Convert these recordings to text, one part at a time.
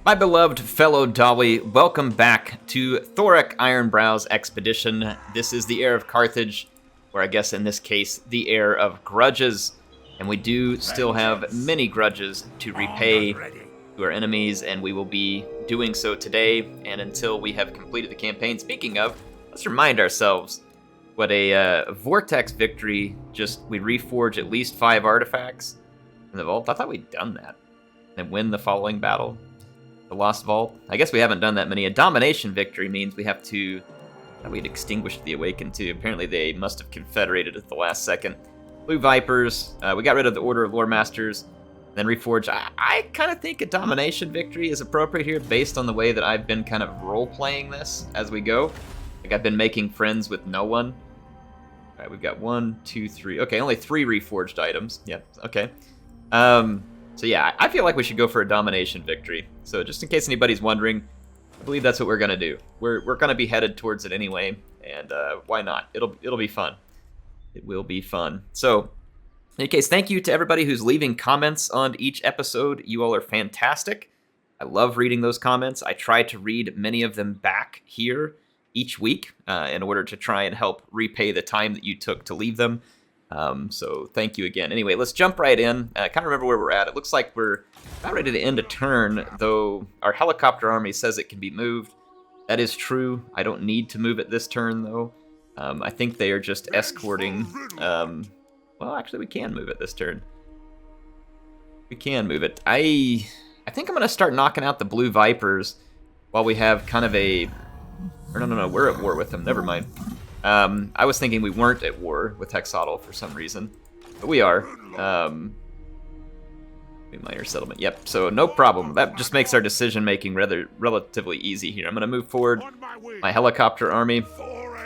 My beloved fellow Dawi, welcome back to THOREK Ironbrow's expedition. This is the Heir of Carthage, or I guess in this case, the Heir of Grudges. And we do still have many grudges to repay to our enemies, and we will be doing so today and until we have completed the campaign. Speaking of, let's remind ourselves what a Vortex victory, we reforge at least 5 artifacts in the vault. I thought we'd done that. And win the following battle. The Lost Vault. I guess we haven't done that many. A domination victory means we have to... I thought we'd extinguished the Awakened too. Apparently they must have confederated at the last second. Blue Vipers. We got rid of the Order of Lore Masters. Then reforged. I kind of think a domination victory is appropriate here based on the way that I've been kind of role-playing this as we go. Like I've been making friends with no one. All right, we've got 1, 2, 3. Okay, only 3 reforged items. Yep, okay. So yeah, I feel like we should go for a domination victory. So just in case anybody's wondering, I believe that's what we're gonna do. We're gonna be headed towards it anyway, and why not? It'll be fun. It will be fun. So in any case, thank you to everybody who's leaving comments on each episode. You all are fantastic. I love reading those comments. I try to read many of them back here each week in order to try and help repay the time that you took to leave them. So thank you again. Anyway, let's jump right in. I kind of remember where we're at. It looks like we're about ready to end a turn, though our helicopter army says it can be moved. That is true. I don't need to move it this turn, though. I think they are just escorting... well, actually, we can move it this turn. We can move it. I think I'm going to start knocking out the Blue Vipers while we have kind of a... Or no, we're at war with them. Never mind. I was thinking we weren't at war with Hexotl for some reason, but we are. Minor settlement. Yep. So no problem. That just makes our decision-making relatively easy here. I'm going to move forward my helicopter army.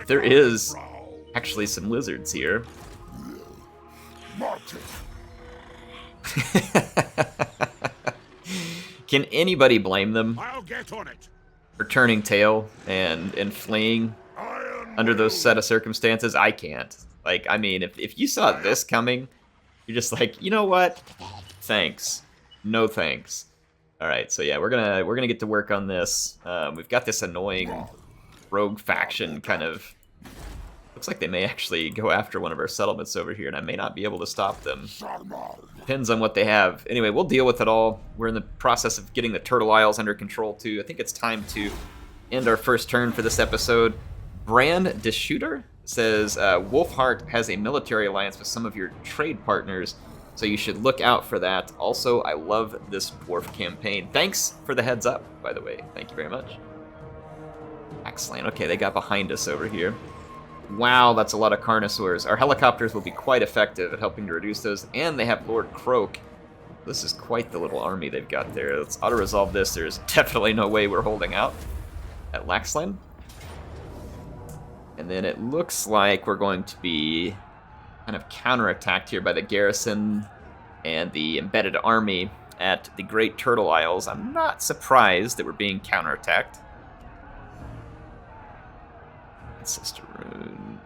There is actually some lizards here. Can anybody blame them for turning tail and fleeing under those set of circumstances? I can't. Like, I mean, if you saw this coming, you're just like, you know what? Thanks. No thanks. All right, so yeah, we're gonna get to work on this. We've got this annoying rogue faction kind of. Looks like they may actually go after one of our settlements over here, and I may not be able to stop them. Depends on what they have. Anyway, we'll deal with it all. We're in the process of getting the Turtle Isles under control too. I think it's time to end our first turn for this episode. Brand Deshuter says, Wolfheart has a military alliance with some of your trade partners, so you should look out for that. Also, I love this dwarf campaign. Thanks for the heads up, by the way. Thank you very much. Excellent. Okay, they got behind us over here. Wow, that's a lot of Carnosaurs. Our helicopters will be quite effective at helping to reduce those, and they have Lord Croak. This is quite the little army they've got there. Let's auto-resolve this. There's definitely no way we're holding out at Laxland. And then it looks like we're going to be kind of counterattacked here by the garrison and the embedded army at the Great Turtle Isles. I'm not surprised that we're being counterattacked. Sister Rune.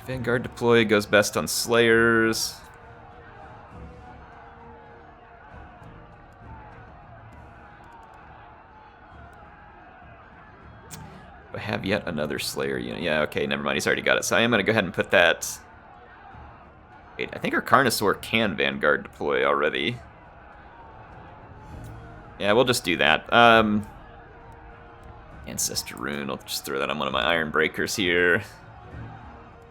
Vanguard deploy goes best on Slayers. I have yet another Slayer unit. Yeah, okay, never mind. He's already got it. So I am going to go ahead and put that... Wait, I think our Carnosaur can Vanguard deploy already. Yeah, we'll just do that. Ancestor Rune. I'll just throw that on one of my Iron Breakers here.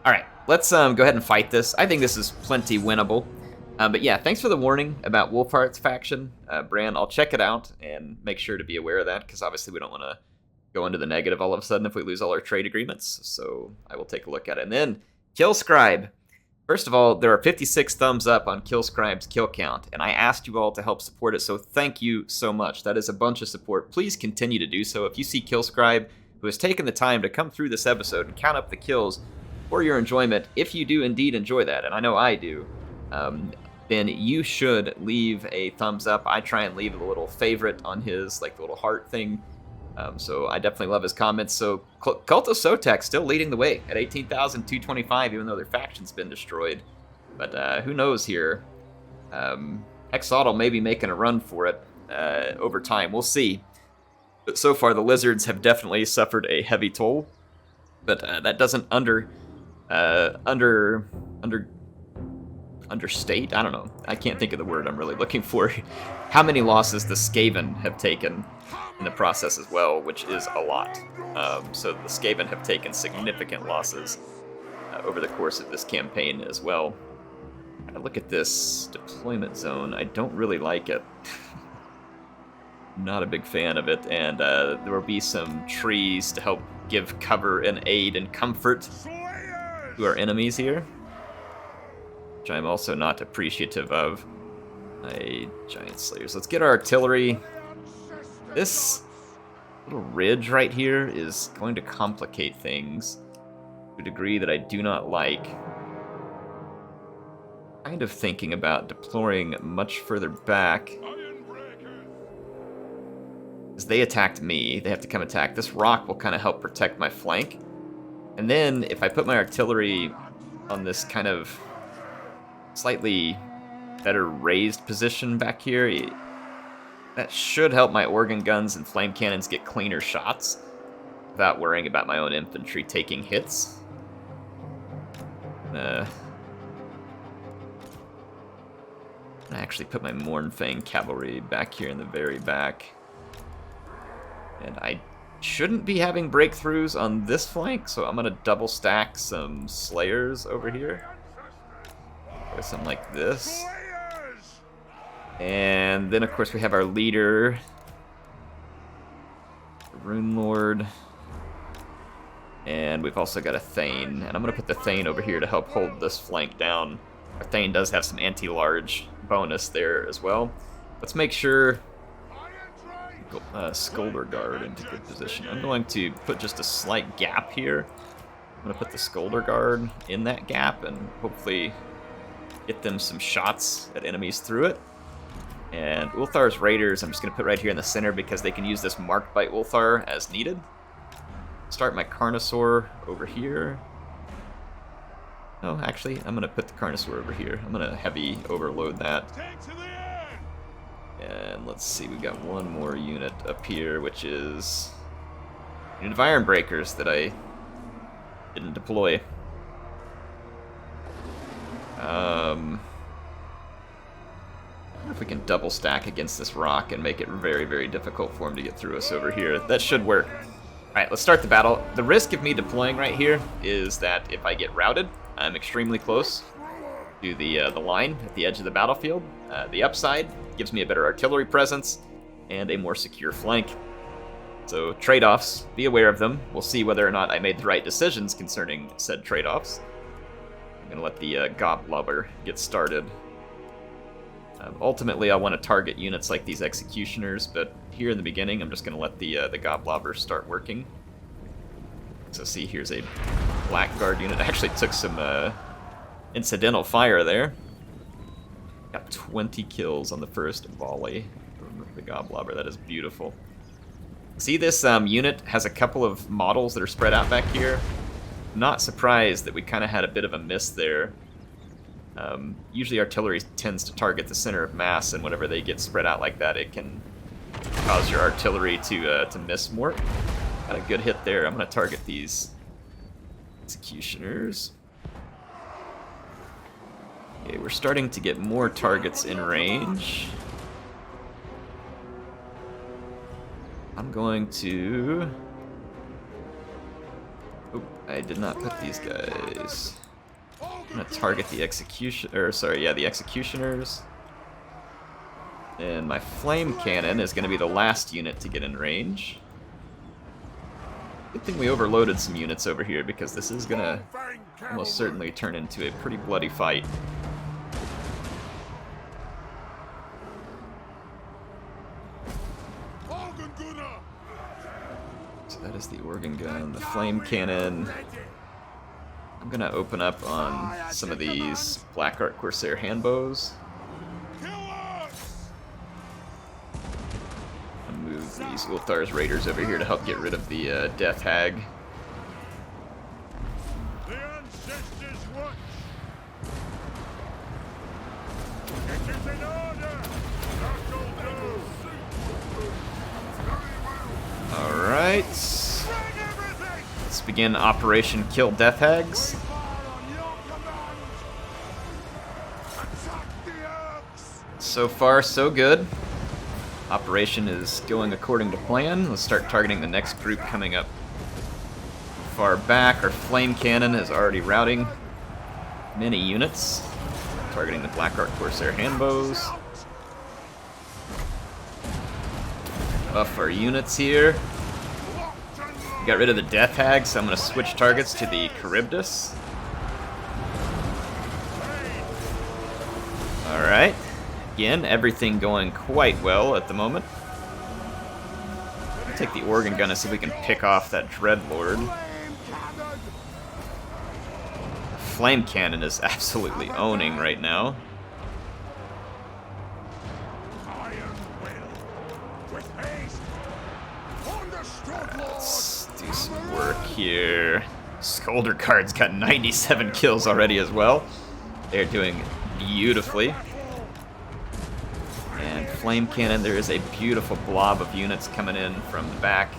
Alright, let's go ahead and fight this. I think this is plenty winnable. But yeah, thanks for the warning about Wolfheart's faction. Bran, I'll check it out and make sure to be aware of that, because obviously we don't want to go into the negative all of a sudden if we lose all our trade agreements. So I will take a look at it. And then, Killscribe. First of all, there are 56 thumbs up on Killscribe's kill count, and I asked you all to help support it, so thank you so much. That is a bunch of support. Please continue to do so. If you see Killscribe, who has taken the time to come through this episode and count up the kills for your enjoyment, if you do indeed enjoy that, and I know I do, then you should leave a thumbs up. I try and leave a little favorite on his, like, the little heart thing. So I definitely love his comments. So Cult of Sotek still leading the way at 18,225, even though their faction's been destroyed. But who knows here? Exodal may be making a run for it over time. We'll see. But so far, the Lizards have definitely suffered a heavy toll. But that doesn't understate. I don't know. I can't think of the word I'm really looking for. How many losses the Skaven have taken in the process as well, which is a lot. So the Skaven have taken significant losses over the course of this campaign as well. I look at this deployment zone. I don't really like it. Not a big fan of it, and there will be some trees to help give cover and aid and comfort to our enemies here, which I'm also not appreciative of. Giant slayers. Let's get our artillery. This little ridge right here is going to complicate things to a degree that I do not like. Kind of thinking about deploying much further back. As they attacked me, they have to come attack. This rock will kind of help protect my flank. And then if I put my artillery on this kind of slightly better raised position back here, that should help my organ guns and flame cannons get cleaner shots without worrying about my own infantry taking hits. I actually put my Mournfang cavalry back here in the very back. And I shouldn't be having breakthroughs on this flank, so I'm going to double stack some Slayers over here. Or something like this. And then, of course, we have our leader, the Rune Lord. And we've also got a Thane. And I'm going to put the Thane over here to help hold this flank down. Our Thane does have some anti-large bonus there as well. Let's make sure Skolder Guard into good position. I'm going to put just a slight gap here. I'm going to put the Skolder Guard in that gap and hopefully get them some shots at enemies through it. And Ulthar's Raiders I'm just going to put right here in the center because they can use this marked by Ulthar as needed. Start my Carnosaur over here. Oh, actually, I'm going to put the Carnosaur over here. I'm going to heavy overload that. And let's see, we got one more unit up here, which is a unit of Iron Breakers that I didn't deploy. I wonder if we can double stack against this rock and make it very, very difficult for him to get through us over here. That should work. Alright, let's start the battle. The risk of me deploying right here is that if I get routed, I'm extremely close to the line at the edge of the battlefield. The upside gives me a better artillery presence and a more secure flank. So trade-offs, be aware of them. We'll see whether or not I made the right decisions concerning said trade-offs. I'm going to let the Goblobber get started. Ultimately, I want to target units like these Executioners, but here in the beginning, I'm just going to let the Goblobber start working. So see, here's a Blackguard unit. I actually took some incidental fire there. Got 20 kills on the first volley from the Goblobber. That is beautiful. See, this unit has a couple of models that are spread out back here. Not surprised that we kind of had a bit of a miss there. Usually artillery tends to target the center of mass, and whenever they get spread out like that, it can cause your artillery to miss more. Got a good hit there. I'm going to target these Executioners. Okay, we're starting to get more targets in range. I'm going to... Oh, I did not put these guys. I'm gonna target the the Executioners. And my Flame Cannon is gonna be the last unit to get in range. Good thing we overloaded some units over here because this is gonna almost certainly turn into a pretty bloody fight. So that is the organ gun, the flame cannon. I'm gonna open up on some of these Blackheart Corsair handbows. I'll move these Ulthar's Raiders over here to help get rid of the Death Hag. The ancestors watch. It is in order. Alright. Let's begin Operation Kill Death Hags. So far, so good. Operation is going according to plan. Let's start targeting the next group coming up. Far back, our flame cannon is already routing many units. Targeting the Blackheart Corsair handbows. Buff our units here. We got rid of the Death Hag, so I'm going to switch targets to the Charybdis. Alright. Again, everything going quite well at the moment. I'll take the organ gun and see if we can pick off that Dreadlord. Flame cannon is absolutely owning right now. Let's do some work here. Scolder Guard's got 97 kills already as well. They're doing beautifully. And Flame Cannon, there is a beautiful blob of units coming in from the back.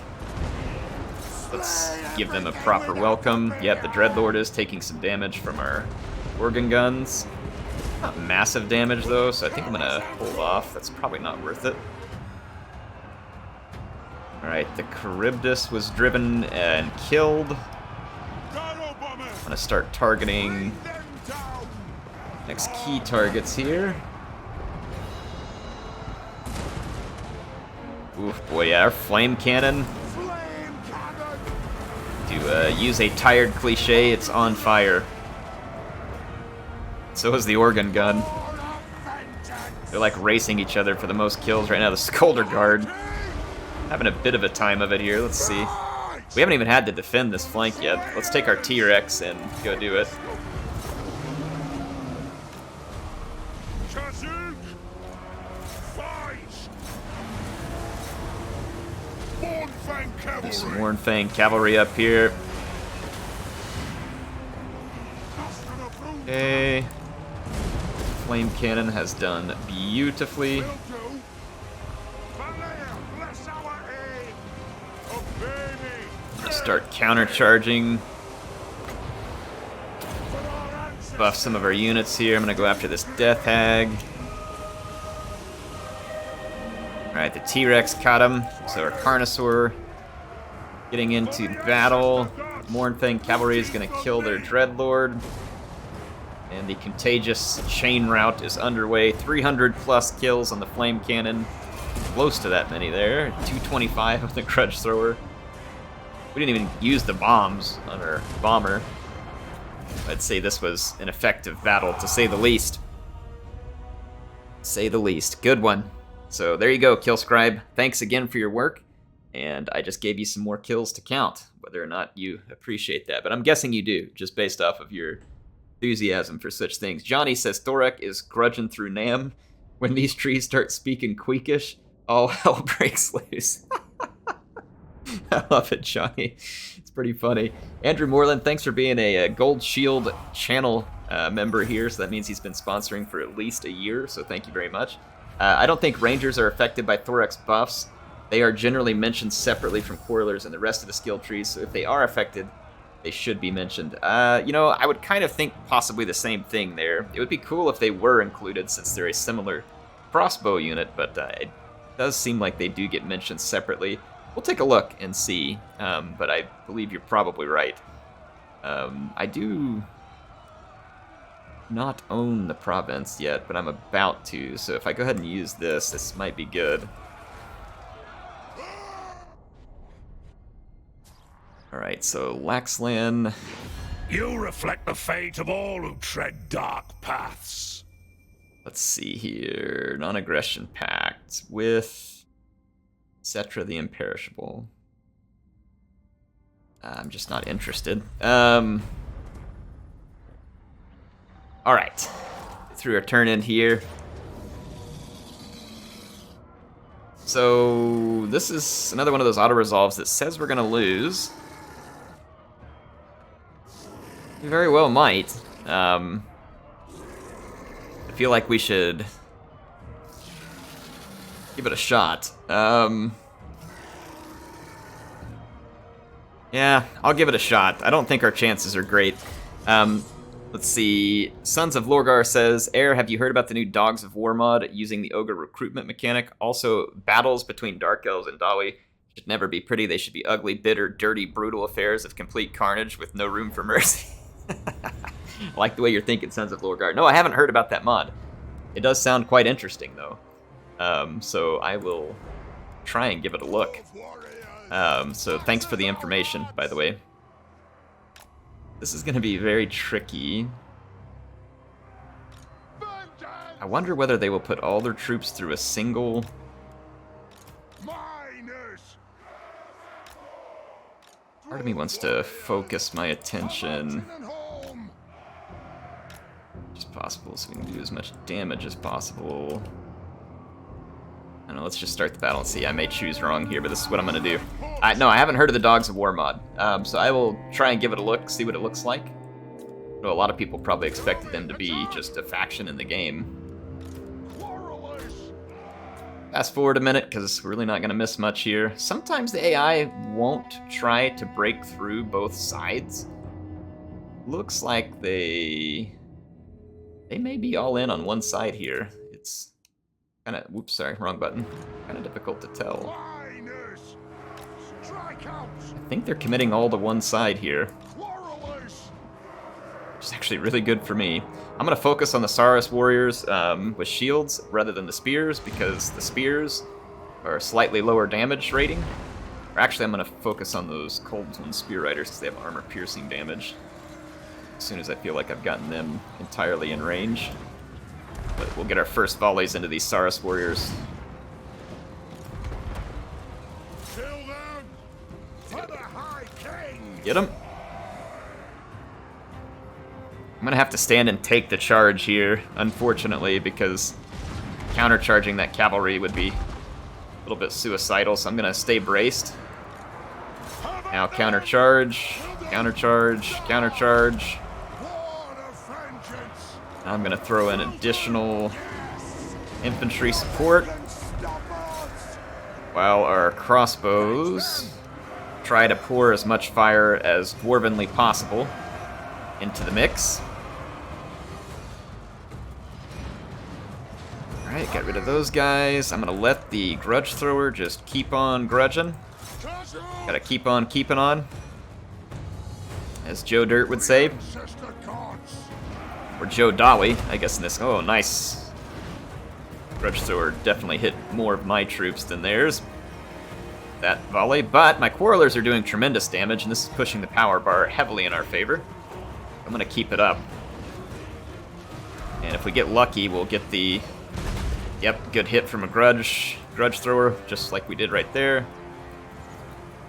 Let's give them a proper welcome. Yep, the Dreadlord is taking some damage from our organ guns. Not massive damage though, so I think I'm gonna hold off. That's probably not worth it. Alright, the Charybdis was driven and killed. I'm gonna start targeting next key targets here. Oof, boy, yeah, our flame cannon. To use a tired cliche, it's on fire. So is the organ gun. They're like racing each other for the most kills right now. The Scolder Guard having a bit of a time of it here. Let's see. We haven't even had to defend this flank yet. Let's take our T-Rex and go do it. There's some Warnfang cavalry up here. Okay. Flame cannon has done beautifully. I'm gonna start countercharging. Buff some of our units here. I'm gonna go after this Death Hag. Alright, the T-Rex caught him. So our Carnosaur getting into battle. Mournfang Cavalry is going to kill their Dreadlord. And the Contagious Chain Rout is underway. 300 plus kills on the Flame Cannon. Close to that many there. 225 with the Grudge Thrower. We didn't even use the bombs on our bomber. I'd say this was an effective battle, to say the least. Say the least. Good one. So there you go, Killscribe. Thanks again for your work. And I just gave you some more kills to count, whether or not you appreciate that. But I'm guessing you do, just based off of your enthusiasm for such things. Johnny says, Thorek is grudging through Nam. When these trees start speaking Queekish, all hell breaks loose. I love it, Johnny. It's pretty funny. Andrew Moreland, thanks for being a Gold Shield channel member here. So that means he's been sponsoring for at least a year, so thank you very much. I don't think Rangers are affected by Thorek's buffs. They are generally mentioned separately from Quarrelers and the rest of the skill trees, so if they are affected, they should be mentioned. You know, I would kind of think possibly the same thing there. It would be cool if they were included, since they're a similar crossbow unit, but it does seem like they do get mentioned separately. We'll take a look and see, but I believe you're probably right. I do not own the province yet, but I'm about to, so if I go ahead and use this, this might be good. Alright, so Laxlan. You reflect the fate of all who tread dark paths. Let's see here. Non-aggression pact with Cetra the Imperishable. I'm just not interested. Alright. Threw our turn in here. So this is another one of those auto-resolves that says we're going to lose. We very well might. I feel like we should give it a shot. Yeah, I'll give it a shot. I don't think our chances are great. Let's see. Sons of Lorgar says, Air, have you heard about the new Dogs of War mod using the Ogre recruitment mechanic? Also, battles between Dark Elves and Dawi should never be pretty. They should be ugly, bitter, dirty, brutal affairs of complete carnage with no room for mercy. I like the way you're thinking, Sons of Lorgar. No, I haven't heard about that mod. It does sound quite interesting, though. So I will try and give it a look. So thanks for the information, by the way. This is going to be very tricky. I wonder whether they will put all their troops through a single... Part of me wants to focus my attention as possible so we can do as much damage as possible. I don't know, let's just start the battle and see. I may choose wrong here, but this is what I'm going to do. No, I haven't heard of the Dogs of War mod, so I will try and give it a look, see what it looks like. I know a lot of people probably expected them to be just a faction in the game. Fast forward a minute, because we're really not going to miss much here. Sometimes the AI won't try to break through both sides. Looks like they may be all in on one side here. It's kind of, whoops, sorry, wrong button. Kind of difficult to tell. I think they're committing all to one side here. Which is actually really good for me. I'm going to focus on the Saurus warriors with shields rather than the spears, because the spears are slightly lower damage rating. Or actually, I'm going to focus on those Cold One Spear Riders because they have armor-piercing damage. As soon as I feel like I've gotten them entirely in range. But we'll get our first volleys into these Saurus warriors. Get him. I'm gonna have to stand and take the charge here, unfortunately, because countercharging that cavalry would be a little bit suicidal, so I'm gonna stay braced. Now countercharge, countercharge, countercharge. I'm gonna throw in additional infantry support while our crossbows try to pour as much fire as dwarvenly possible into the mix. Alright, get rid of those guys. I'm gonna let the grudge thrower just keep on grudging. Gotta keep on keeping on, as Joe Dirt would say. Or Joe Dawi, I guess in this. Oh, nice. Grudge thrower definitely hit more of my troops than theirs. That volley, but my Quarrelers are doing tremendous damage, and this is pushing the power bar heavily in our favor. I'm gonna keep it up. And if we get lucky, we'll get the... Yep, good hit from a grudge thrower, just like we did right there.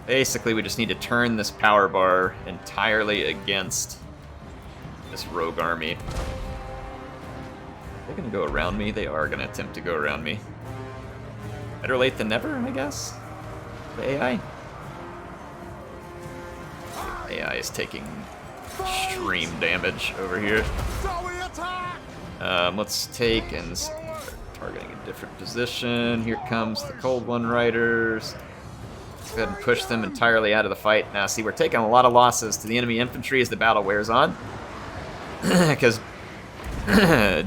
Basically, we just need to turn this power bar entirely against this rogue army. They're gonna go around me. They are gonna attempt to go around me. Better late than never, I guess. The AI. The AI is taking extreme damage over here. Let's take and targeting a different position. Here comes the Cold One Riders. Let's go ahead and push them entirely out of the fight. Now, see, we're taking a lot of losses to the enemy infantry as the battle wears on. Because,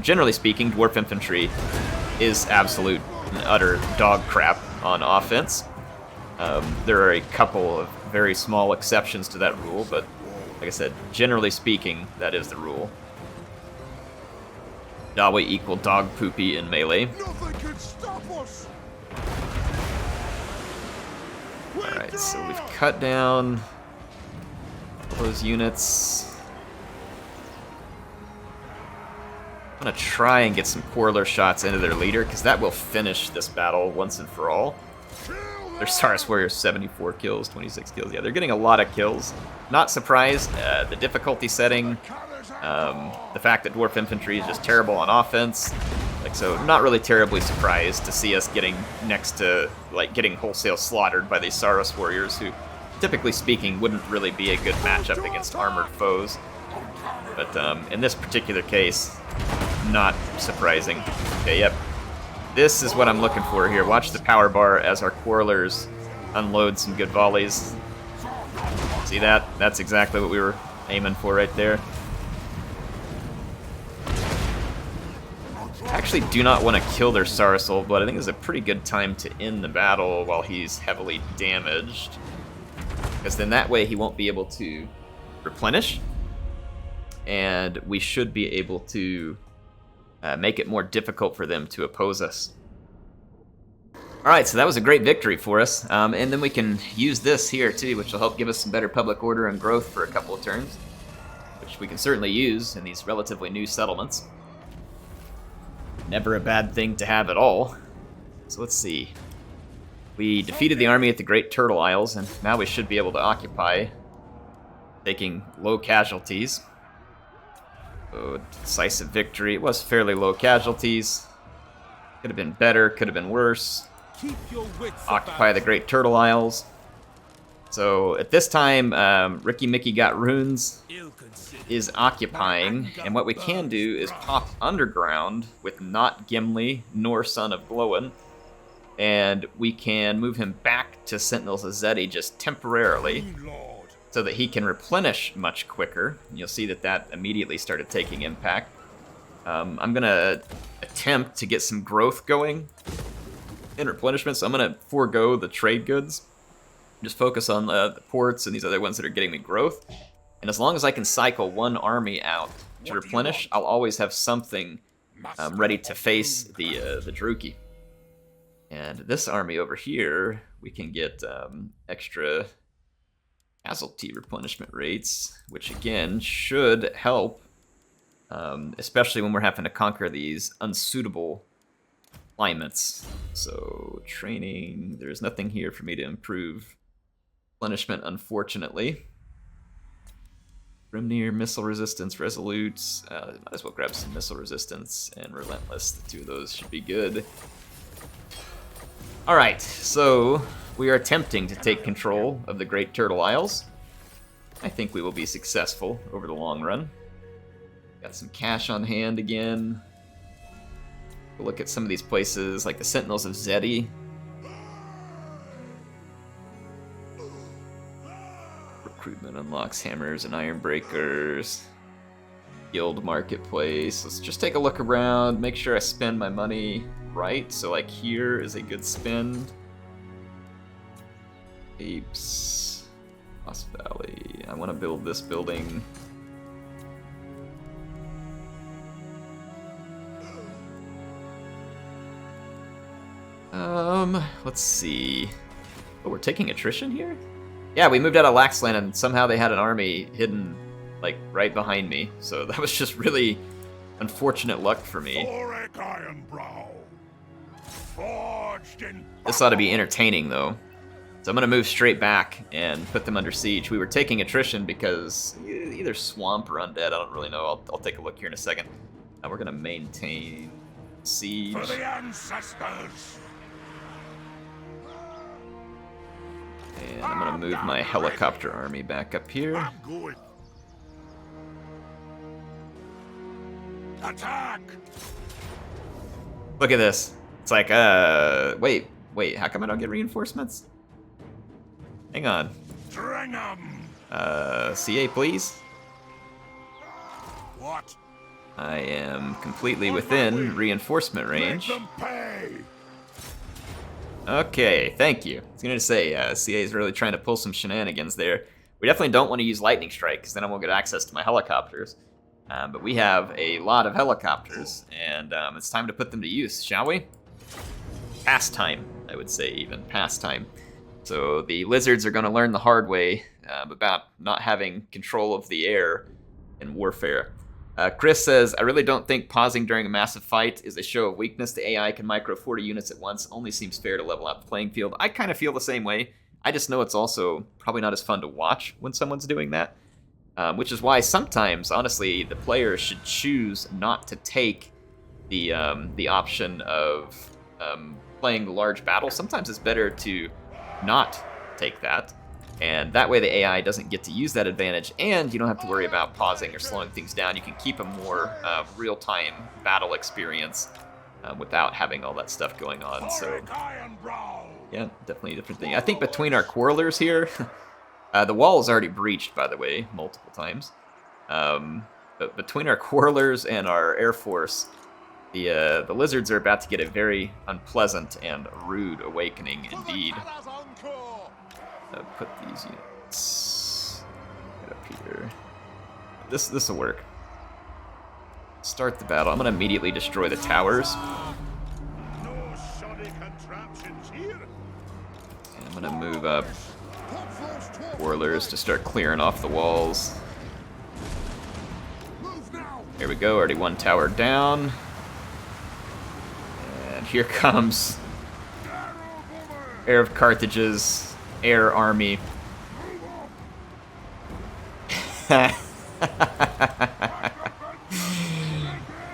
generally speaking, dwarf infantry is absolute and utter dog crap on offense. There are a couple of very small exceptions to that rule, but like I said, generally speaking, that is the rule. Dawi equal dog poopy in melee. Alright, so we've cut down those units. I'm gonna try and get some Quarreler shots into their leader, because that will finish this battle once and for all. Their Saurus Warriors, 74 kills, 26 kills. Yeah, they're getting a lot of kills. Not surprised. The difficulty setting, the fact that dwarf infantry is just terrible on offense. Like, so not really terribly surprised to see us getting next to, like, getting wholesale slaughtered by these Saurus Warriors, who, typically speaking, wouldn't really be a good matchup against armored foes. But in this particular case, not surprising. Okay, yep. This is what I'm looking for here. Watch the power bar as our Quarrelers unload some good volleys. See that? That's exactly what we were aiming for right there. I actually do not want to kill their Sarcel, but I think it's a pretty good time to end the battle while he's heavily damaged. Because then that way he won't be able to replenish. And we should be able to make it more difficult for them to oppose us. Alright, so that was a great victory for us. And then we can use this here too, which will help give us some better public order and growth for a couple of turns. Which we can certainly use in these relatively new settlements. Never a bad thing to have at all. So let's see. We defeated the army at the Great Turtle Isles, and now we should be able to occupy, taking low casualties. So, decisive victory. It was fairly low casualties. Could have been better, could have been worse. Occupy the Great Turtle Isles. So at this time, Ricky Mickey got runes, is occupying, and what we can do is pop underground with not Gimli nor Son of Glowin, and we can move him back to Sentinels of Zeti just temporarily, so that he can replenish much quicker. You'll see that that immediately started taking impact. I'm gonna attempt to get some growth going in replenishment, so I'm gonna forego the trade goods. Just focus on the ports and these other ones that are getting me growth. And as long as I can cycle one army out to replenish, I'll always have something ready to face the Druki. And this army over here, we can get extra casualty replenishment rates, which again should help, especially when we're having to conquer these unsuitable climates. So training, there's nothing here for me to improve. Replenishment, unfortunately. Grimnir, missile resistance, resolute. Might as well grab some missile resistance and relentless. The two of those should be good. Alright, so we are attempting to take control of the Great Turtle Isles. I think we will be successful over the long run. Got some cash on hand again. We'll look at some of these places, like the Sentinels of Zeti. Recruitment unlocks hammers and iron breakers. Guild marketplace. Let's just take a look around, make sure I spend my money right. So like here is a good spend. Apes. Lost Valley. I want to build this building. Let's see. Oh, we're taking attrition here? Yeah, we moved out of Laxland and somehow they had an army hidden, like, right behind me. So that was just really unfortunate luck for me. THOREK IRONBROW. Forged in This ought to be entertaining, though. So I'm going to move straight back and put them under siege. We were taking attrition because either swamp or undead, I don't really know. I'll take a look here in a second. We're going to maintain siege. for the ancestors. And I'm going to move my helicopter army back up here. I'm going. Attack! Look at this. It's like, wait, how come I don't get reinforcements? Hang on. String 'em. CA, please. What? I am completely within reinforcement range. Make them pay. Okay, thank you. I was going to say, CA is really trying to pull some shenanigans there. We definitely don't want to use Lightning Strike, because then I won't get access to my helicopters. But we have a lot of helicopters, and it's time to put them to use, shall we? Pastime, I would say, even. Pastime. So the lizards are going to learn the hard way about not having control of the air in warfare. Chris says, I really don't think pausing during a massive fight is a show of weakness. The AI can micro 40 units at once. Only seems fair to level out the playing field. I kind of feel the same way. I just know it's also probably not as fun to watch when someone's doing that. Which is why sometimes, honestly, the player should choose not to take the option of playing the large battle. Sometimes it's better to not take that. And that way the AI doesn't get to use that advantage, and you don't have to worry about pausing or slowing things down. You can keep a more real-time battle experience without having all that stuff going on. So, yeah, definitely a different thing. I think between our quarrelers here, The wall is already breached, by the way, multiple times. But between our quarrelers and our air force, the lizards are about to get a very unpleasant and rude awakening indeed. Put these units right up here. This will work. Start the battle. I'm gonna immediately destroy the towers. And I'm gonna move up warlords to start clearing off the walls. There we go, already one tower down. And here comes HeirofCarthage's air army.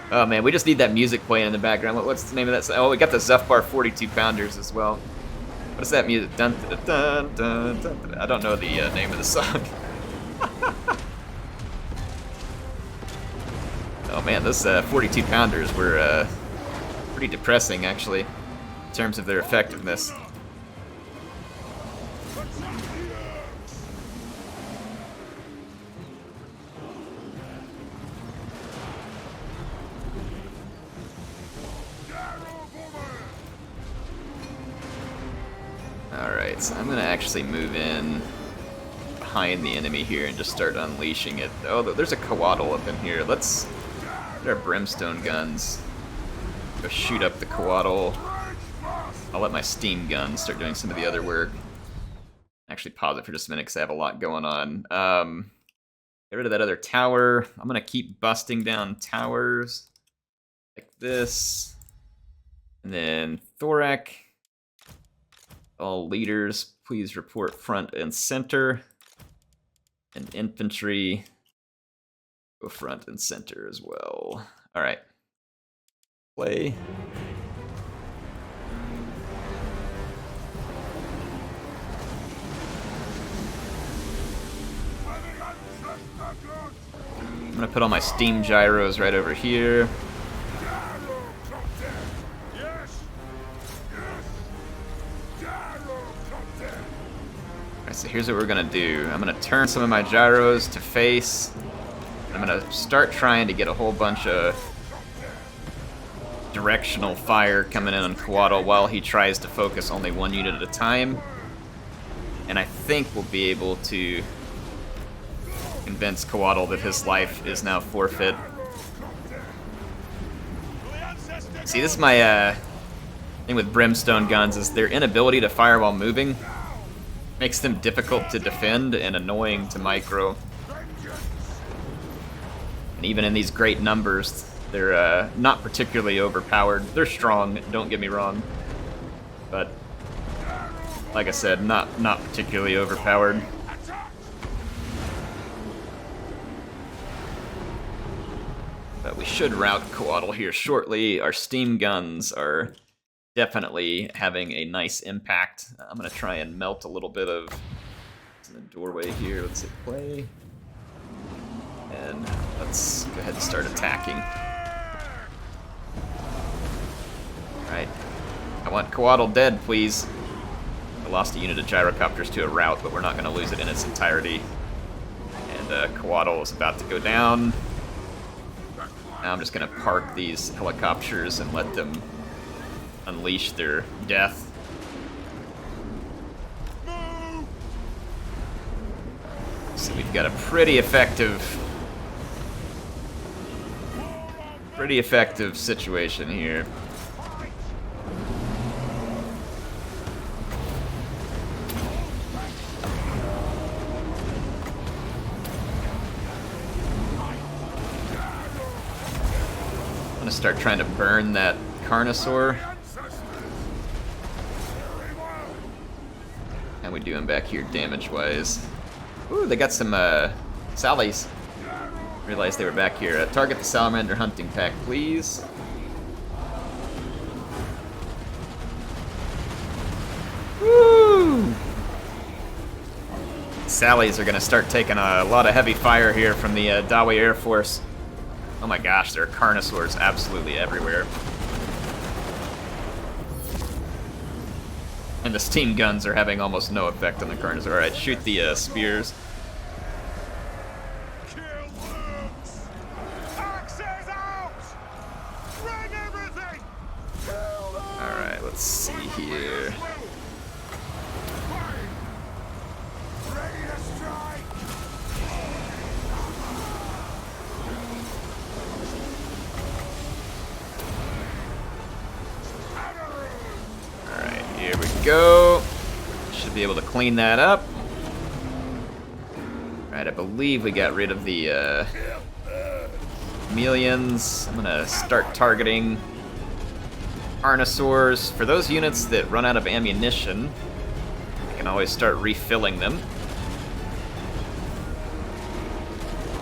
Oh man, we just need that music playing in the background. What's the name of that song? Oh, we got the Zufbar 42 pounders as well. What's that music? Dun, dun, dun, dun, dun, dun. I don't know the name of the song. Oh man, those 42 pounders were pretty depressing actually, in terms of their effectiveness. Alright, so I'm gonna actually move in behind the enemy here and just start unleashing it. Oh, there's a Coatl up in here. Let's get our brimstone guns. Go shoot up the Coatl. I'll let my steam guns start doing some of the other work. Actually pause it for just a minute because I have a lot going on. Get rid of that other tower. I'm gonna keep busting down towers like this. And then THOREK. All leaders, please report front and center. And infantry, go front and center as well. All right. Play. I'm gonna put all my steam gyros right over here. So here's what we're gonna do. I'm gonna turn some of my gyros to face. I'm gonna start trying to get a whole bunch of directional fire coming in on Coatl while he tries to focus only one unit at a time. And I think we'll be able to convince Coatl that his life is now forfeit. See, this is my thing with brimstone guns, is their inability to fire while moving makes them difficult to defend and annoying to micro. And even in these great numbers, they're not particularly overpowered. They're strong, don't get me wrong. But, like I said, not particularly overpowered. But we should rout Coatl here shortly. Our steam guns are definitely having a nice impact. I'm gonna try and melt a little bit of in the doorway here. Let's hit play. And let's go ahead and start attacking. Alright. I want Coatl dead, please. I lost a unit of gyrocopters to a rout, but we're not gonna lose it in its entirety. And Coatl is about to go down. Now I'm just gonna park these helicopters and let them unleash their death. So we've got a pretty effective situation here. I'm gonna start trying to burn that Carnosaur. How we doing back here damage-wise? Ooh, they got some Sallies. Realized they were back here. Target the Salamander hunting pack, please. Woo! Sallies are gonna start taking a lot of heavy fire here from the Dawi Air Force. Oh my gosh, there are Carnosaurs absolutely everywhere. And the steam guns are having almost no effect on the Carnosaur. Alright, shoot the spears. Kill worms! Axes out! Bring everything! Alright, let's see here. Ready to strike! Alright, here we go. Should be able to clean that up. Alright, I believe we got rid of the chameleons. I'm gonna start targeting Carnosaurs. For those units that run out of ammunition, I can always start refilling them.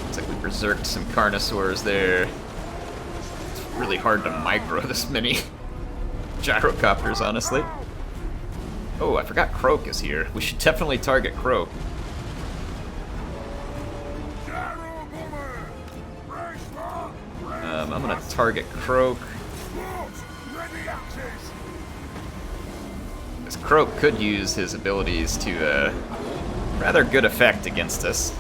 Looks like we berserked some Carnosaurs there. It's really hard to micro this many gyrocopters, honestly. Oh, I forgot Croak is here. We should definitely target Croak. I'm gonna target Croak. Because Croak could use his abilities to rather good effect against us.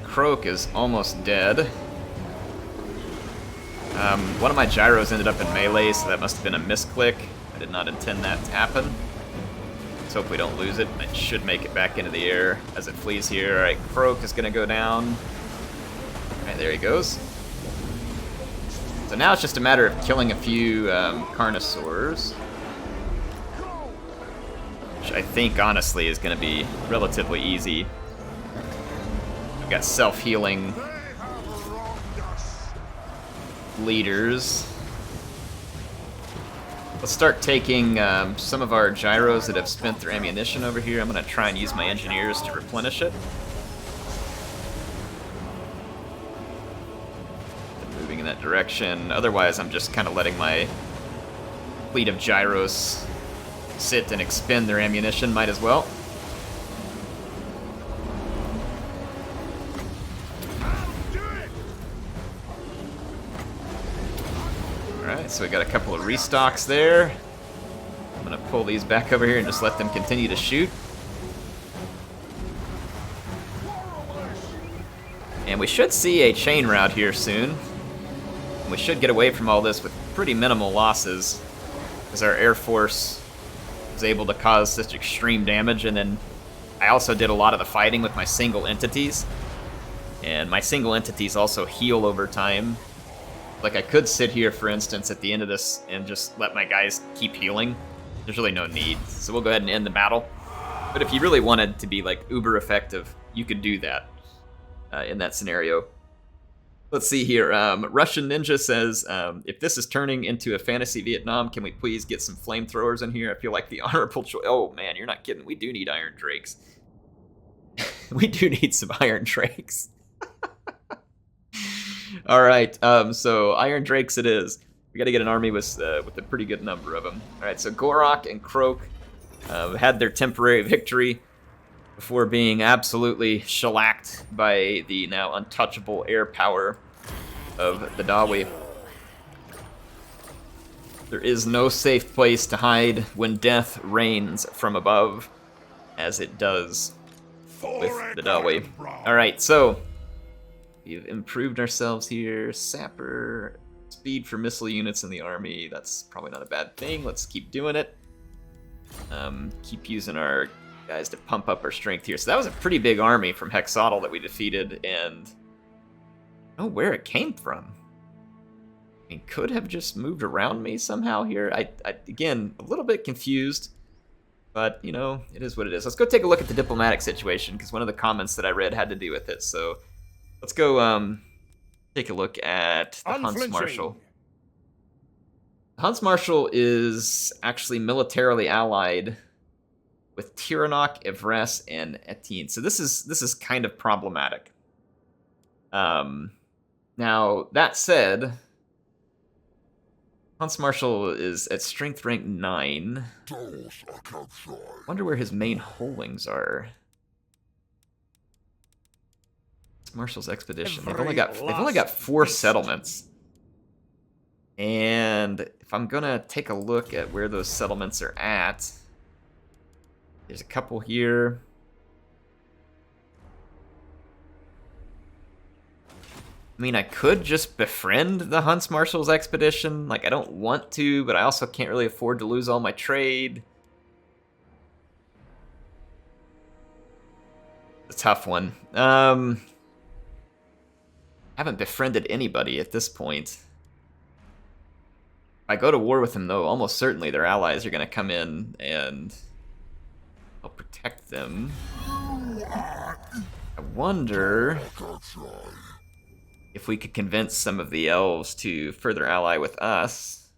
Croak is almost dead. One of my gyros ended up in melee, so that must have been a misclick. I did not intend that to happen. Let's hope we don't lose it. It should make it back into the air as it flees here. Alright, Croak is gonna go down. Alright, there he goes. So now it's just a matter of killing a few Carnosaurs. Which I think, honestly, is gonna be relatively easy. We've got self-healing leaders. Let's start taking some of our gyros that have spent their ammunition over here. I'm going to try and use my engineers to replenish it. Moving in that direction. Otherwise, I'm just kind of letting my fleet of gyros sit and expend their ammunition. Might as well. Alright, so we got a couple of restocks there. I'm gonna pull these back over here and just let them continue to shoot. And we should see a chain route here soon. And we should get away from all this with pretty minimal losses, as our Air Force was able to cause such extreme damage. And then I also did a lot of the fighting with my single entities. And my single entities also heal over time. Like, I could sit here, for instance, at the end of this and just let my guys keep healing. There's really no need. So we'll go ahead and end the battle. But if you really wanted to be, like, uber effective, you could do that in that scenario. Let's see here. Russian Ninja says, if this is turning into a fantasy Vietnam, can we please get some flamethrowers in here? I feel like the honorable choice. Oh, man, you're not kidding. We do need Iron Drakes. We do need some Iron Drakes. All right, so Iron Drakes it is. We got to get an army with a pretty good number of them. All right, so Gorok and Croak had their temporary victory before being absolutely shellacked by the now untouchable air power of the Dawi. There is no safe place to hide when death reigns from above, as it does with the Dawi. All right, so we've improved ourselves here. Sapper, speed for missile units in the army. That's probably not a bad thing. Let's keep doing it. Keep using our guys to pump up our strength here. So that was a pretty big army from Hexatl that we defeated, and I don't know where it came from. I mean, could have just moved around me somehow here. I again, a little bit confused, but, you know, it is what it is. Let's go take a look at the diplomatic situation, because one of the comments that I read had to do with it. So let's go take a look at the Hunts Marshal. The Hunts Marshal is actually militarily allied with Tiranoc, Evres, and Etienne. So this is kind of problematic. Now, that said, Hunts Marshal is at strength rank 9. Wonder where his main holdings are. Hunts Marshal's expedition. They've only got 4 settlements. And if I'm gonna take a look at where those settlements are at, there's a couple here. I mean, I could just befriend the Hunts Marshal's expedition. Like, I don't want to, but I also can't really afford to lose all my trade. It's a tough one. Haven't befriended anybody at this point. If I go to war with them, though, almost certainly their allies are going to come in and I'll protect them. I wonder if we could convince some of the elves to further ally with us.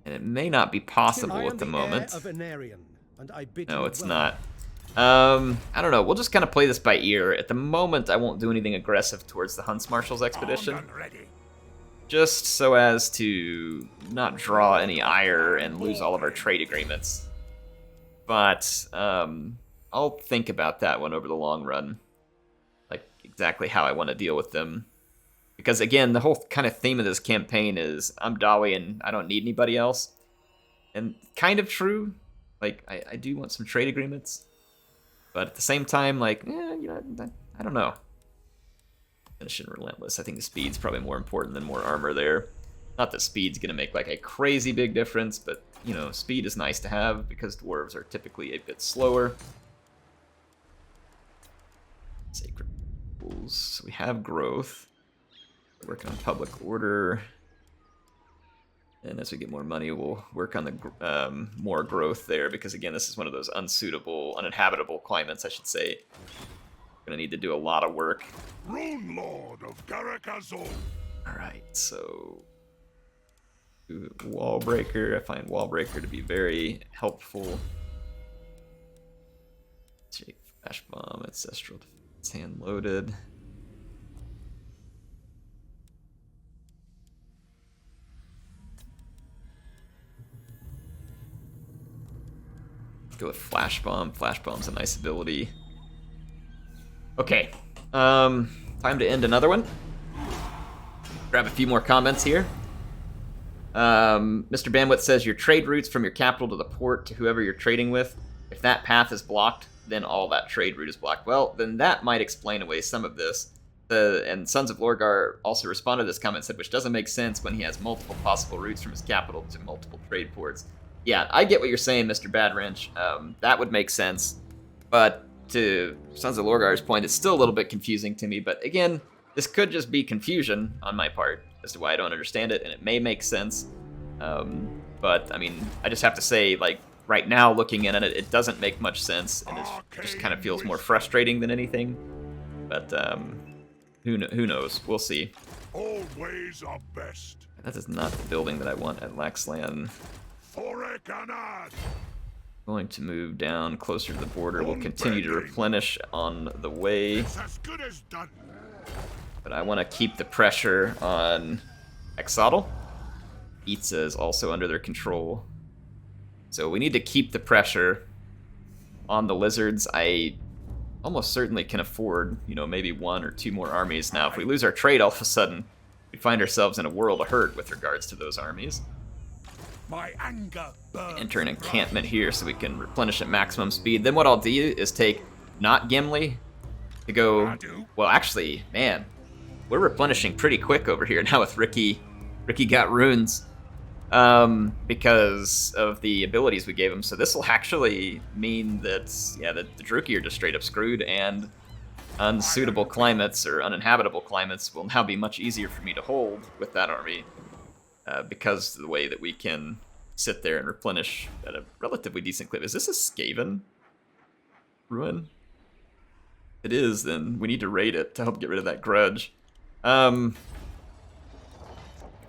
And it may not be possible at the moment. No, it's not. I don't know. We'll just kind of play this by ear. At the moment, I won't do anything aggressive towards the Hunts Marshal's expedition. Just so as to not draw any ire and lose all of our trade agreements. But I'll think about that one over the long run. Exactly how I want to deal with them. Because again, the whole kind of theme of this campaign is I'm Dawi and I don't need anybody else. And kind of true. Like, I do want some trade agreements. But at the same time, like, you know, I don't know. Finishing Relentless. I think the speed's probably more important than more armor there. Not that speed's going to make like a crazy big difference, but, you know, speed is nice to have because dwarves are typically a bit slower. Sacred. So we have growth. Working on public order. And as we get more money, we'll work on the more growth there, because again, this is one of those unsuitable, uninhabitable climates, I should say. We're gonna need to do a lot of work. Rune Lord of Garakazo. Alright, so Wall Breaker. I find Wall Breaker to be very helpful. Take Flash Bomb, Ancestral Defense, hand loaded. Go with Flash Bomb. Flash Bomb's a nice ability. Okay, time to end another one. Grab a few more comments here. Mr. Bandwidth says your trade routes from your capital to the port to whoever you're trading with. If that path is blocked, then all that trade route is blocked. Well, then that might explain away some of this. And Sons of Lorgar also responded to this comment and said, which doesn't make sense when he has multiple possible routes from his capital to multiple trade ports. Yeah, I get what you're saying, Mr. Bad Wrench. That would make sense. But to Sons of Lorgar's point, it's still a little bit confusing to me. But again, this could just be confusion on my part as to why I don't understand it, and it may make sense. But, I mean, I just have to say, like, right now, looking in at it, it doesn't make much sense, and it just kind of feels more frustrating than anything. But, who knows? We'll see. All ways are best. That is not the building that I want at Laxland. Going to move down closer to the border. We'll continue to replenish on the way. As good as done. But I want to keep the pressure on Exotl. Itza is also under their control. So we need to keep the pressure on the lizards. I almost certainly can afford, you know, maybe 1 or 2 more armies. Now, if we lose our trade, all of a sudden, we find ourselves in a world of hurt with regards to those armies. My anger burns. Enter an encampment here so we can replenish at maximum speed. Then what I'll do is take not Gimli to go. Well, actually, man, we're replenishing pretty quick over here now with Ricky. Ricky got runes because of the abilities we gave him. So this will actually mean that, yeah, the Druki are just straight up screwed, and unsuitable climates or uninhabitable climates will now be much easier for me to hold with that army. Because of the way that we can sit there and replenish at a relatively decent clip. Is this a Skaven ruin? If it is, then we need to raid it to help get rid of that grudge. I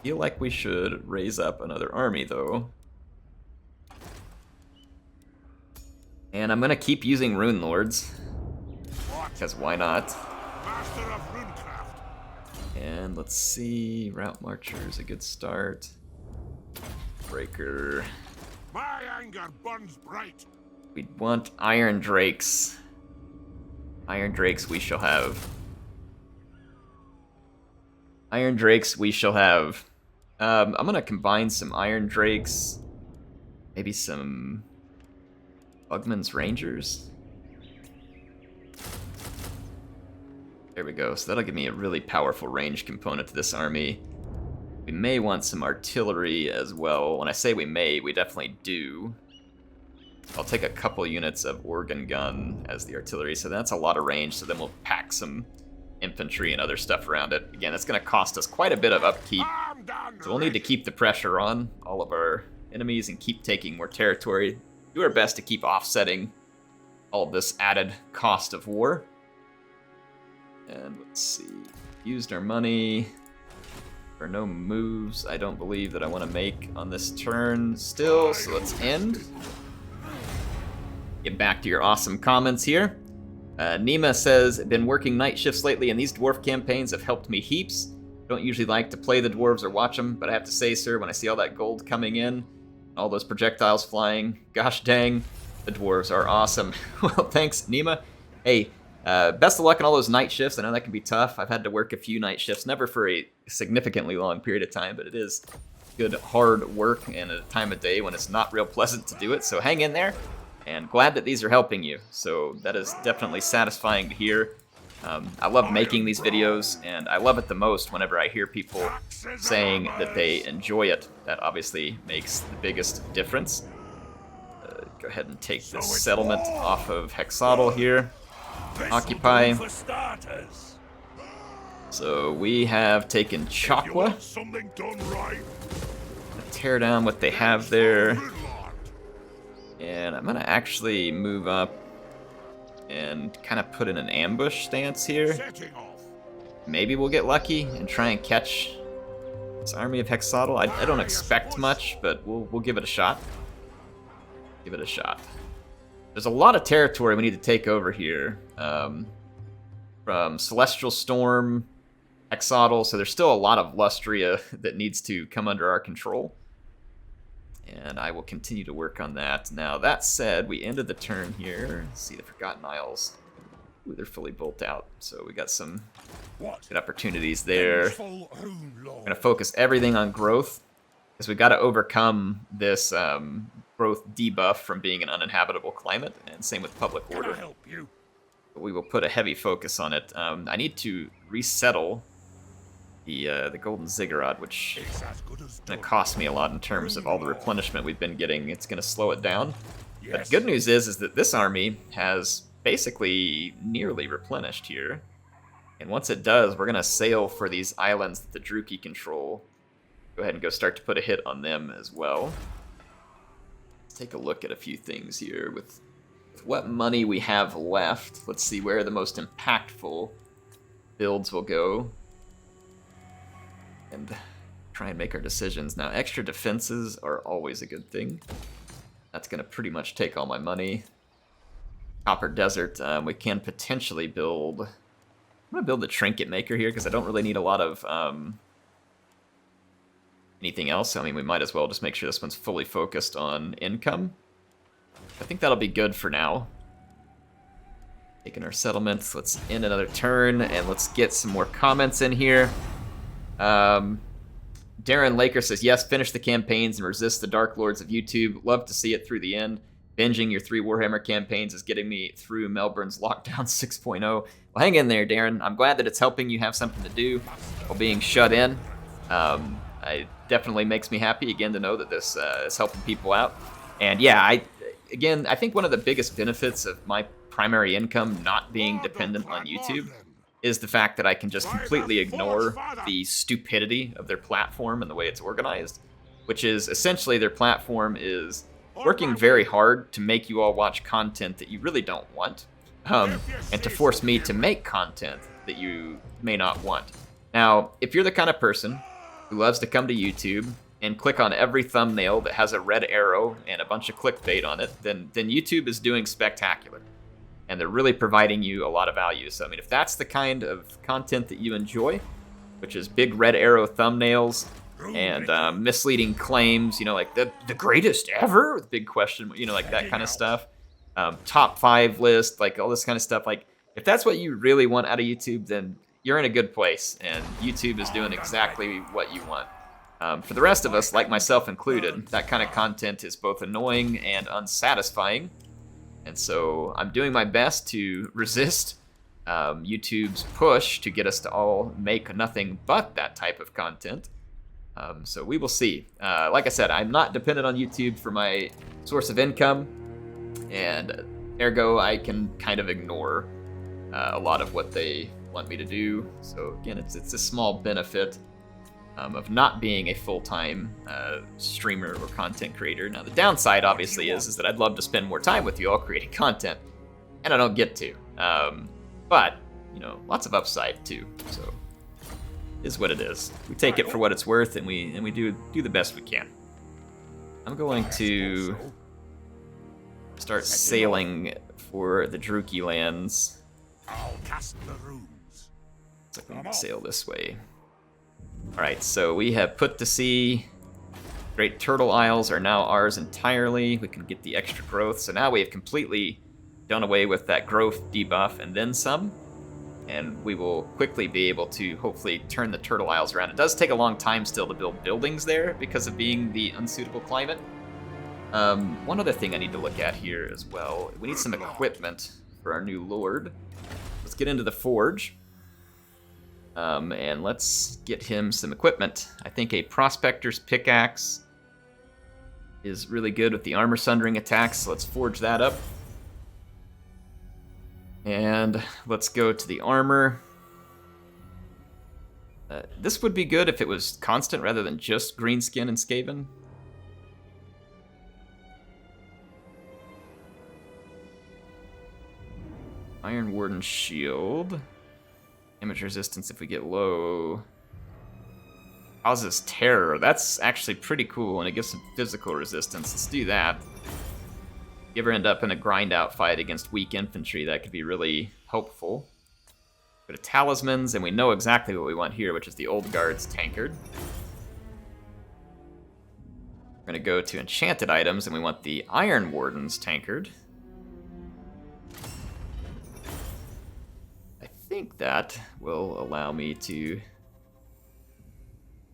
feel like we should raise up another army, though. And I'm going to keep using Rune Lords. Because why not? Master of Runecraft. And let's see, Route Marcher is a good start. Breaker. My anger burns bright. We want Iron Drakes. Iron Drakes we shall have. Iron Drakes we shall have. I'm gonna combine some Iron Drakes. Maybe some Bugman's Rangers. There we go. So that'll give me a really powerful range component to this army. We may want some artillery as well. When I say we may, we definitely do. I'll take a couple units of organ gun as the artillery, so that's a lot of range, so then we'll pack some infantry and other stuff around it. Again, it's going to cost us quite a bit of upkeep, so we'll need to keep the pressure on all of our enemies and keep taking more territory. Do our best to keep offsetting all of this added cost of war. And let's see, used our money. There are no moves I don't believe that I want to make on this turn still, so let's end. Get back to your awesome comments here. Nima says, been working night shifts lately, and these dwarf campaigns have helped me heaps. Don't usually like to play the dwarves or watch them, but I have to say, sir, when I see all that gold coming in, all those projectiles flying, gosh dang, the dwarves are awesome. Well, thanks, Nima. Hey, best of luck on all those night shifts. I know that can be tough. I've had to work a few night shifts, never for a significantly long period of time, but it is good, hard work and a time of day when it's not real pleasant to do it. So hang in there, and glad that these are helping you. So that is definitely satisfying to hear. I love making these videos, and I love it the most whenever I hear people saying that they enjoy it. That obviously makes the biggest difference. Go ahead and take this settlement off of Hexatl here. Occupy. So we have taken Chakwa. Tear down what they have there. And I'm gonna actually move up and kind of put in an ambush stance here. Maybe we'll get lucky and try and catch this army of Hexatl. I don't expect much, but we'll give it a shot. Give it a shot. There's a lot of territory we need to take over here. From Celestial Storm, Hexatl, so there's still a lot of Lustria that needs to come under our control. And I will continue to work on that. Now, that said, we ended the turn here. Let's see the Forgotten Isles. Ooh, they're fully built out, so we got some good opportunities there. I'm going to focus everything on growth, because we got to overcome this growth debuff from being an uninhabitable climate, and same with public order. But we will put a heavy focus on it. I need to resettle the Golden Ziggurat, which is going to cost me a lot in terms of all the replenishment we've been getting. It's going to slow it down. Yes. But the good news is that this army has basically nearly replenished here. And once it does, we're going to sail for these islands that the Druki control. Go ahead and go start to put a hit on them as well. Let's take a look at a few things here. With what money we have left, let's see where the most impactful builds will go. And try and make our decisions. Now, extra defenses are always a good thing. That's going to pretty much take all my money. Copper Desert, we can potentially build... I'm going to build the Trinket Maker here, because I don't really need a lot of anything else. I mean, we might as well just make sure this one's fully focused on income. I think that'll be good for now. Taking our settlements, let's end another turn, and let's get some more comments in here. Darren Laker says, yes, finish the campaigns and resist the Dark Lords of YouTube. Love to see it through the end. Binging your 3 Warhammer campaigns is getting me through Melbourne's Lockdown 6.0. Well, hang in there, Darren. I'm glad that it's helping you have something to do while being shut in. It definitely makes me happy, again, to know that this is helping people out. And yeah, I think one of the biggest benefits of my primary income not being dependent on YouTube is the fact that I can just completely ignore the stupidity of their platform and the way it's organized, which is essentially their platform is working very hard to make you all watch content that you really don't want, and to force me to make content that you may not want. Now, if you're the kind of person who loves to come to YouTube and click on every thumbnail that has a red arrow and a bunch of clickbait on it, then YouTube is doing spectacular. And they're really providing you a lot of value. So, I mean, if that's the kind of content that you enjoy, which is big red arrow thumbnails and misleading claims, like the greatest ever, with big question, like that kind of stuff. Top 5 list, like all this kind of stuff. Like, if that's what you really want out of YouTube, then you're in a good place, and YouTube is doing exactly what you want. For the rest of us, like myself included, that kind of content is both annoying and unsatisfying, and so I'm doing my best to resist YouTube's push to get us to all make nothing but that type of content. So we will see. Like I said, I'm not dependent on YouTube for my source of income, and ergo I can kind of ignore a lot of what they want me to do. So again, it's a small benefit of not being a full-time streamer or content creator. Now the downside obviously is that I'd love to spend more time with you all creating content, and I don't get to. But lots of upside too. So is what it is. We take it for what it's worth, and we do the best we can. I'm going to start sailing for the Druki lands. I'll cast the runes. Looks like we can sail this way. Alright, so we have put to sea. Great Turtle Isles are now ours entirely. We can get the extra growth. So now we have completely done away with that growth debuff and then some. And we will quickly be able to hopefully turn the Turtle Isles around. It does take a long time still to build buildings there because of being the unsuitable climate. One other thing I need to look at here as well. We need some equipment for our new lord. Let's get into the forge. And let's get him some equipment. I think a prospector's pickaxe is really good with the armor sundering attacks, so let's forge that up. And let's go to the armor. This would be good if it was constant rather than just green skin and Skaven. Iron Warden shield. Damage resistance if we get low. Causes terror. That's actually pretty cool, and it gives some physical resistance. Let's do that. If you ever end up in a grind out fight against weak infantry, that could be really helpful. Go to talismans, and we know exactly what we want here, which is the Old Guard's tankard. We're going to go to enchanted items, and we want the Iron Warden's tankard. I think that will allow me to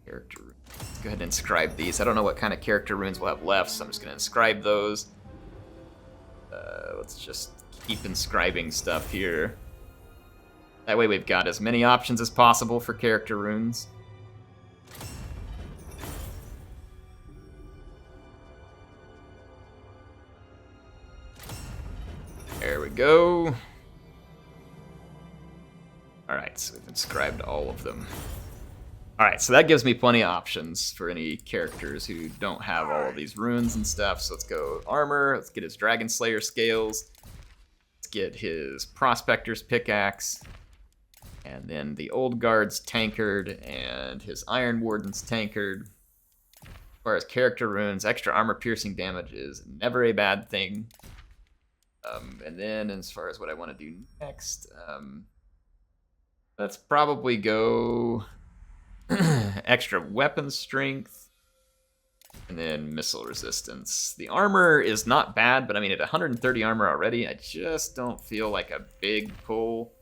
character. Let's go ahead and inscribe these. I don't know what kind of character runes we'll have left, so I'm just going to inscribe those. Let's just keep inscribing stuff here. That way we've got as many options as possible for character runes. There we go. Alright, so we've inscribed all of them. Alright, so that gives me plenty of options for any characters who don't have all of these runes and stuff. So let's go armor, let's get his Dragon Slayer scales, let's get his Prospector's pickaxe, and then the Old Guard's tankard and his Iron Warden's tankard. As far as character runes, extra armor piercing damage is never a bad thing. And then as far as what I want to do next, let's probably go extra weapon strength, and then missile resistance. The armor is not bad, but I mean, at 130 armor already, I just don't feel like a big pull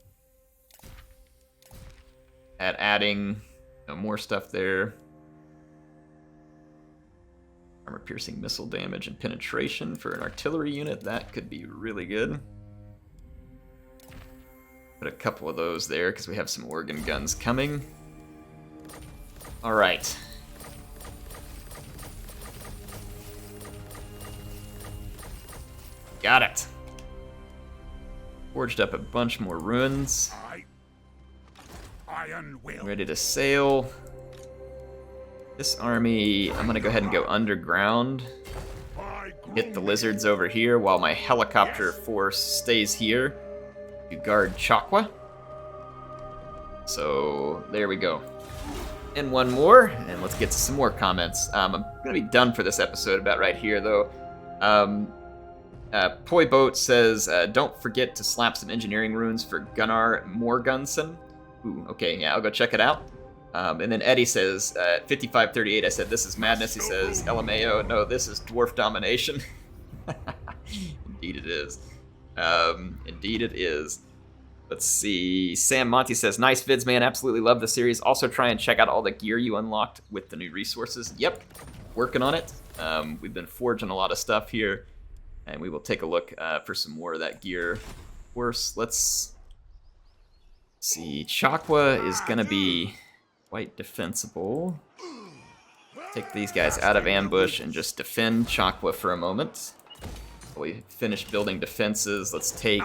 at adding more stuff there. Armor piercing missile damage and penetration for an artillery unit, that could be really good. Put a couple of those there because we have some organ guns coming. All right. Got it. Forged up a bunch more runes. Ready to sail. This army, I'm gonna go ahead and go underground. Hit the lizards over here while my helicopter force stays here to guard Chakwa. So there we go. And one more, and let's get to some more comments. I'm gonna be done for this episode about right here, though. Poi Boat says, don't forget to slap some engineering runes for Gunnar Morgunson. Ooh, okay, yeah, I'll go check it out. And then Eddie says, 5538, I said, this is madness. He says, LMAO, no, this is dwarf domination. Indeed it is. Indeed it is. Let's see. Sam Monty says, nice vids, man. Absolutely love the series. Also try and check out all the gear you unlocked with the new resources. Yep, working on it. We've been forging a lot of stuff here, and we will take a look for some more of that gear. Of course, let's see. Chakwa is going to be quite defensible. Take these guys out of ambush and just defend Chakwa for a moment. While we finish building defenses, let's take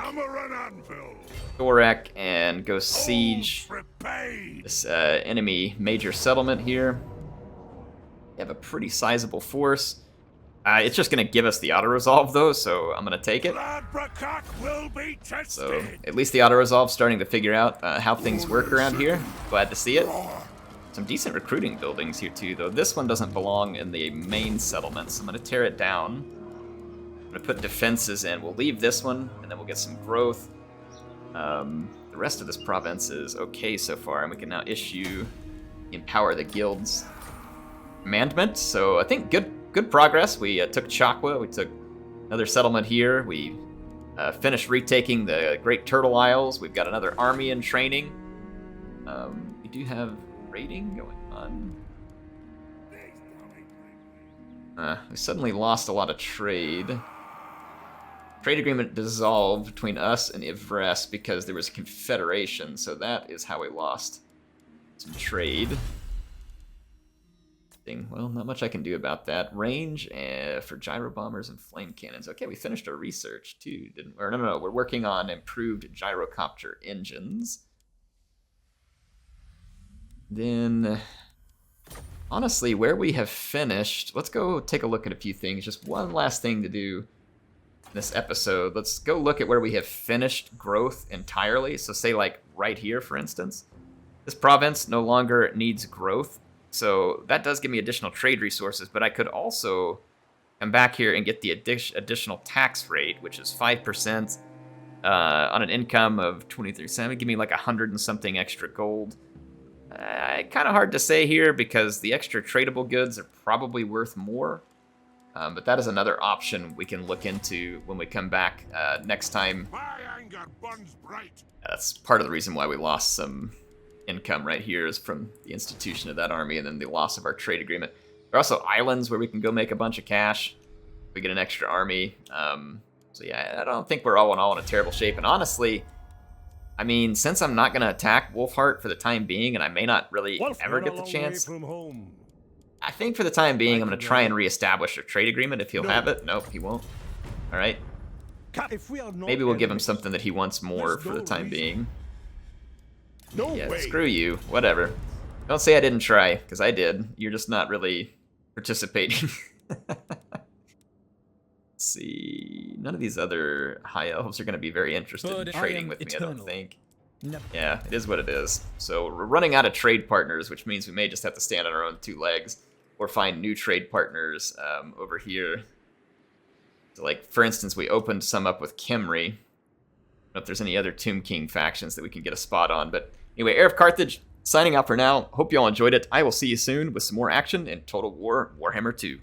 THOREK and go siege this enemy major settlement here. We have a pretty sizable force. It's just going to give us the auto-resolve, though, so I'm going to take it. So at least the auto-resolve's starting to figure out how things work around here. Glad to see it. Some decent recruiting buildings here, too, though. This one doesn't belong in the main settlement, so I'm going to tear it down. I'm going to put defenses in. We'll leave this one, and then we'll get some growth. The rest of this province is okay so far, and we can now empower the guilds commandment. So I think good progress. We took Chakwa, we took another settlement here. We finished retaking the Great Turtle Isles. We've got another army in training. We do have raiding going on. We suddenly lost a lot of trade. Trade agreement dissolved between us and Ivres because there was a confederation, so that is how we lost some trade. Well, not much I can do about that. Range for gyro bombers and flame cannons. Okay, we finished our research too, didn't we? Or no, we're working on improved gyrocopter engines. Then, honestly, where we have finished, let's go take a look at a few things. Just one last thing to do in this episode. Let's go look at where we have finished growth entirely. So say like right here, for instance. This province no longer needs growth. So that does give me additional trade resources, but I could also come back here and get the additional tax rate, which is 5% on an income of 23. Give me like 100 and something extra gold. Kind of hard to say here because the extra tradable goods are probably worth more. But that is another option we can look into when we come back next time. That's part of the reason why we lost some income right here is from the institution of that army and then the loss of our trade agreement. There are also islands where we can go make a bunch of cash. We get an extra army. So yeah, I don't think we're all in a terrible shape. And honestly, I mean, since I'm not going to attack Wolfheart for the time being, and I may not really ever get the chance, I think for the time being, I'm going to try and reestablish a trade agreement if he'll have it. Nope, he won't. All right. Maybe we'll give him something that he wants more for the time being. Yeah, screw you. Whatever. Don't say I didn't try, because I did. You're just not really participating. Let's see. None of these other high elves are going to be very interested in trading with me, I don't think. Yeah, it is what it is. So we're running out of trade partners, which means we may just have to stand on our own two legs or find new trade partners over here. So, like, for instance, we opened some up with Khemri. I don't know if there's any other Tomb King factions that we can get a spot on. But anyway, Heir of Carthage, signing out for now. Hope you all enjoyed it. I will see you soon with some more action in Total War Warhammer 2.